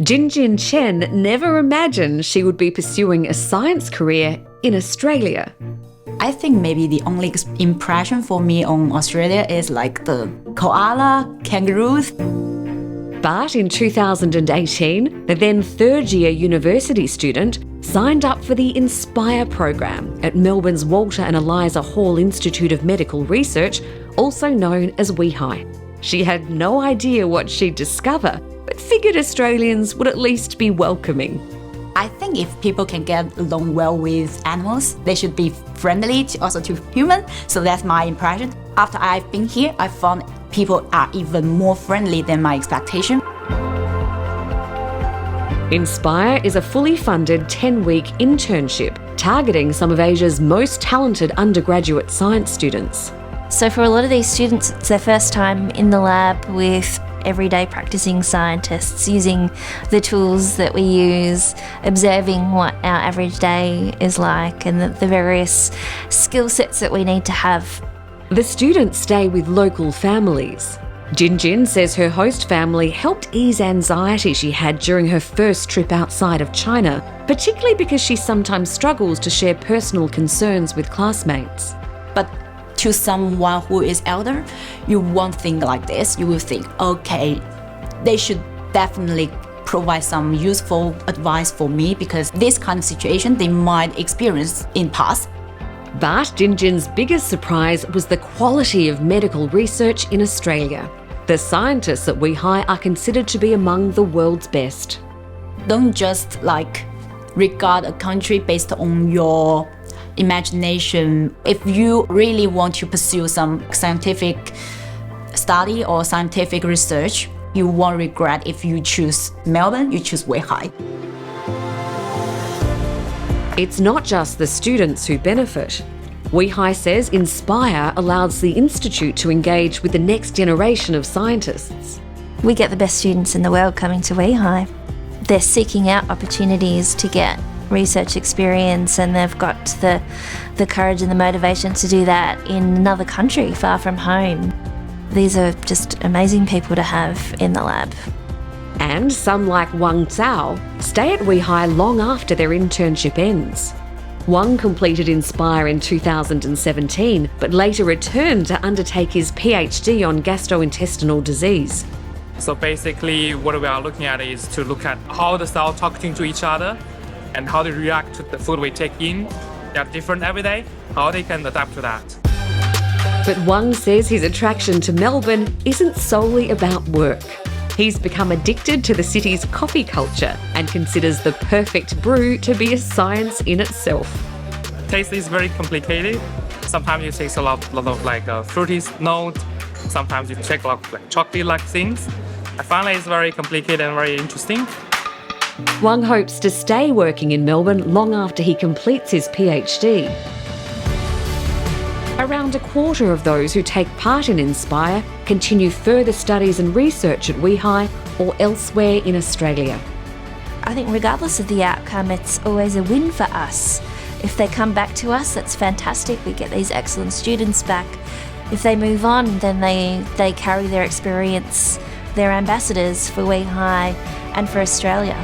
Jinjin Chen never imagined she would be pursuing a science career in Australia. I think maybe the only impression for me on Australia is like the koala, kangaroos. But in 2018, the then third-year university student signed up for the INSPIRE program at Melbourne's Walter and Eliza Hall Institute of Medical Research, also known as WEHI. She had no idea what she'd discover, but figured Australians would at least be welcoming. I think if people can get along well with animals, they should be friendly also to humans. So that's my impression. After I've been here, I found people are even more friendly than my expectation. INSPIRE is a fully funded 10-week internship targeting some of Asia's most talented undergraduate science students. So for a lot of these students, it's their first time in the lab with everyday practicing scientists, using the tools that we use, observing what our average day is like and the various skill sets that we need to have. The students stay with local families. Jinjin says her host family helped ease anxiety she had during her first trip outside of China, particularly because she sometimes struggles to share personal concerns with classmates. But to someone who is elder, you won't think like this. You will think, okay, they should definitely provide some useful advice for me because this kind of situation they might experience in past. But Jinjin's biggest surprise was the quality of medical research in Australia. The scientists at WEHI are considered to be among the world's best. Don't just regard a country based on your imagination. If you really want to pursue some scientific study or scientific research, you won't regret if you choose Melbourne, you choose WEHI. It's not just the students who benefit. WEHI says INSPIRE allows the institute to engage with the next generation of scientists. We get the best students in the world coming to WEHI. They're seeking out opportunities to get research experience, and they've got the courage and the motivation to do that in another country far from home. These are just amazing people to have in the lab. And some, like Wang stay at WEHI long after their internship ends. Wang completed INSPIRE in 2017, but later returned to undertake his PhD on gastrointestinal disease. So basically what we are looking at is to look at how the cells talking to each other and how they react to the food we take in. They are different every day, how they can adapt to that. But Wang says his attraction to Melbourne isn't solely about work. He's become addicted to the city's coffee culture and considers the perfect brew to be a science in itself. Taste is very complicated. Sometimes you taste a lot of fruity note. Sometimes you take a lot of chocolate-like things. I find it's very complicated and very interesting. Wang hopes to stay working in Melbourne long after he completes his PhD. Around a quarter of those who take part in INSPIRE continue further studies and research at WEHI or elsewhere in Australia. I think regardless of the outcome, it's always a win for us. If they come back to us, that's fantastic. We get these excellent students back. If they move on, then they carry their experience, they're ambassadors for WEHI and for Australia.